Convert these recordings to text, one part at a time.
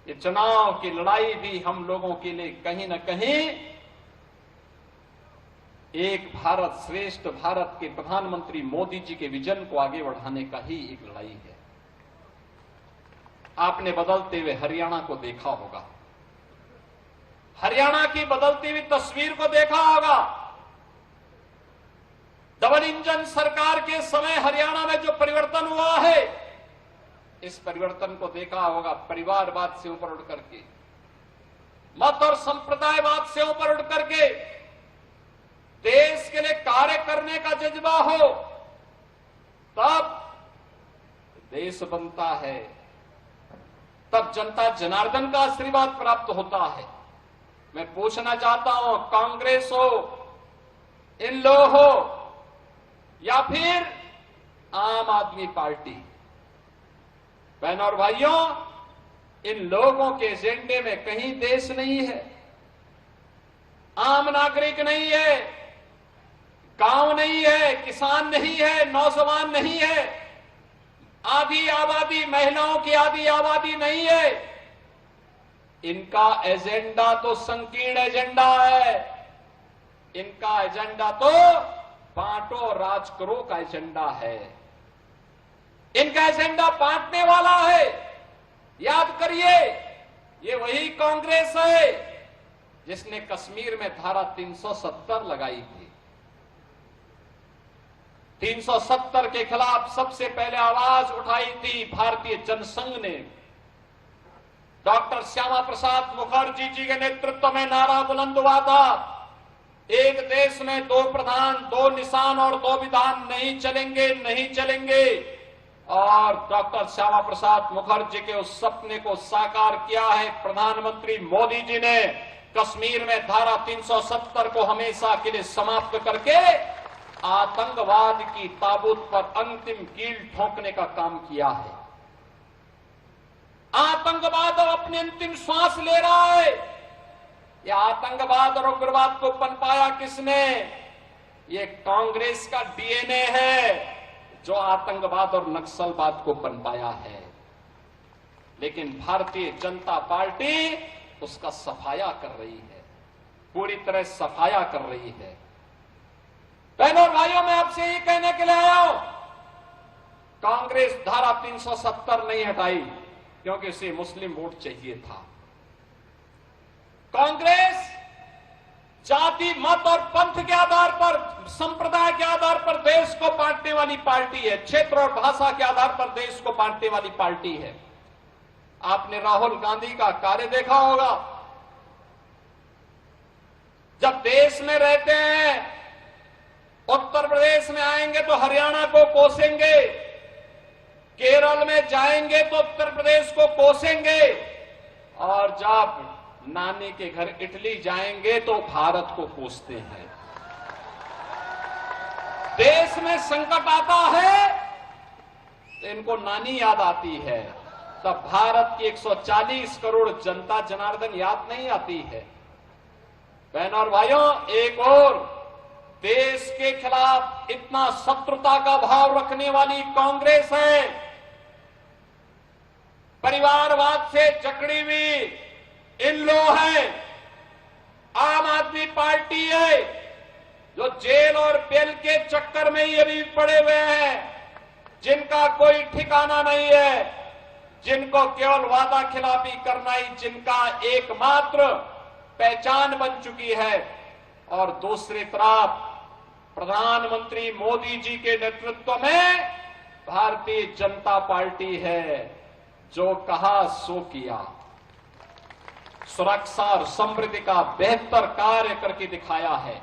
ये चुनाव की लड़ाई भी हम लोगों के लिए कहीं न कहीं एक भारत श्रेष्ठ भारत के प्रधानमंत्री मोदी जी के विजन को आगे बढ़ाने का ही एक लड़ाई है। आपने बदलते हुए हरियाणा को देखा होगा, हरियाणा की बदलती हुई तस्वीर को देखा होगा। डबल इंजन सरकार के समय हरियाणा में जो परिवर्तन हुआ है, इस परिवर्तन को देखा होगा। परिवारवाद से ऊपर उठ करके, मत और संप्रदायवाद से ऊपर उठ करके देश के लिए कार्य करने का जज्बा हो, तब देश बनता है, तब जनता जनार्दन का आशीर्वाद प्राप्त होता है। मैं पूछना चाहता हूं, कांग्रेस हो, इन लो हो या फिर आम आदमी पार्टी, बहनों और भाइयों, इन लोगों के एजेंडे में कहीं देश नहीं है, आम नागरिक नहीं है, गांव नहीं है, किसान नहीं है, नौजवान नहीं है, आधी आबादी, महिलाओं की आधी आबादी नहीं है। इनका एजेंडा तो संकीर्ण एजेंडा है। इनका एजेंडा तो बांटो राज करो का एजेंडा है। इनका एजेंडा बांटने वाला है। याद करिए, ये वही कांग्रेस है जिसने कश्मीर में धारा 370 लगाई थी। 370 के खिलाफ सबसे पहले आवाज उठाई थी भारतीय जनसंघ ने। डॉक्टर श्यामा प्रसाद मुखर्जी जी के नेतृत्व में नारा बुलंद हुआ था, एक देश में दो प्रधान, दो निशान और दो विधान नहीं चलेंगे, नहीं चलेंगे। और डॉक्टर श्यामा प्रसाद मुखर्जी के उस सपने को साकार किया है प्रधानमंत्री मोदी जी ने। कश्मीर में धारा 370 को हमेशा के लिए समाप्त करके आतंकवाद की ताबूत पर अंतिम कील ठोकने का काम किया है। आतंकवाद अब अपनी अंतिम श्वास ले रहा है। यह आतंकवाद और उग्रवाद को पनपाया किसने? ये कांग्रेस का डीएनए है जो आतंकवाद और नक्सलवाद को पनपाया है। लेकिन भारतीय जनता पार्टी उसका सफाया कर रही है, पूरी तरह सफाया कर रही है। बहनों और भाइयों, मैं आपसे ये कहने के लिए आया हूं, कांग्रेस धारा 370 नहीं हटाई क्योंकि उसे मुस्लिम वोट चाहिए था। कांग्रेस जाति, मत और पंथ के आधार पर, संप्रदाय के आधार पर देश को बांटने वाली पार्टी है। क्षेत्र और भाषा के आधार पर देश को बांटने वाली पार्टी है। आपने राहुल गांधी का कार्य देखा होगा। जब देश में रहते हैं, उत्तर प्रदेश में आएंगे तो हरियाणा को कोसेंगे, केरल में जाएंगे तो उत्तर प्रदेश को कोसेंगे, और जब नानी के घर इटली जाएंगे तो भारत को कोसते हैं। देश में संकट आता है तो इनको नानी याद आती है, तब भारत की 140 करोड़ जनता जनार्दन याद नहीं आती है। बहनों और भाइयों, एक और देश के खिलाफ इतना शत्रुता का भाव रखने वाली कांग्रेस है। परिवारवाद से जकड़ी हुई इन लोग है। आम आदमी पार्टी है जो जेल और बेल के चक्कर में ही अभी पड़े हुए हैं, जिनका कोई ठिकाना नहीं है, जिनको केवल वादा खिलाफी करना ही जिनका एकमात्र पहचान बन चुकी है। और दूसरी तरफ प्रधानमंत्री मोदी जी के नेतृत्व में भारतीय जनता पार्टी है जो कहा सो किया। सुरक्षा और समृद्धि का बेहतर कार्य करके दिखाया है।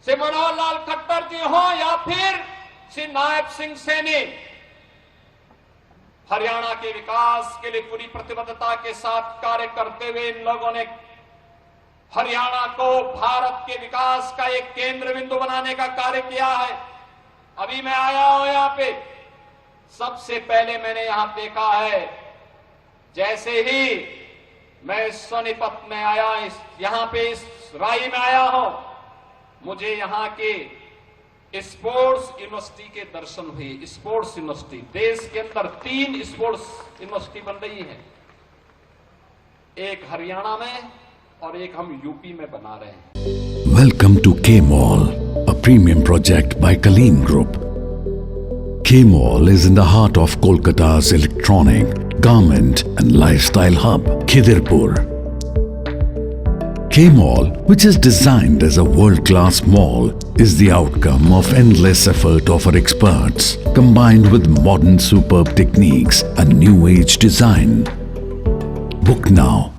श्री मनोहर लाल खट्टर जी हो या फिर श्री नायब सिंह सैनी, हरियाणा के विकास के लिए पूरी प्रतिबद्धता के साथ कार्य करते हुए इन लोगों ने हरियाणा को भारत के विकास का एक केंद्र बिंदु बनाने का कार्य किया है। अभी मैं आया हूं यहां पे, सबसे पहले मैंने यहां देखा है, जैसे ही मैं सोनीपत में आया, यहां पे इस राई में आया हूं, मुझे यहां के स्पोर्ट्स यूनिवर्सिटी के दर्शन हुए। स्पोर्ट्स यूनिवर्सिटी, देश के अंदर 3 स्पोर्ट्स यूनिवर्सिटी बन रही है, एक हरियाणा में और एक हम यूपी में बना रहे हैं। Welcome to K-Mall, a premium project by Kaleen Group. K-Mall is in the heart of Kolkata's electronic, garment and lifestyle hub, Khidirpur. K-Mall, which is designed as a world-class mall, is the outcome of endless effort of our experts, combined with modern superb techniques and new age design. Book now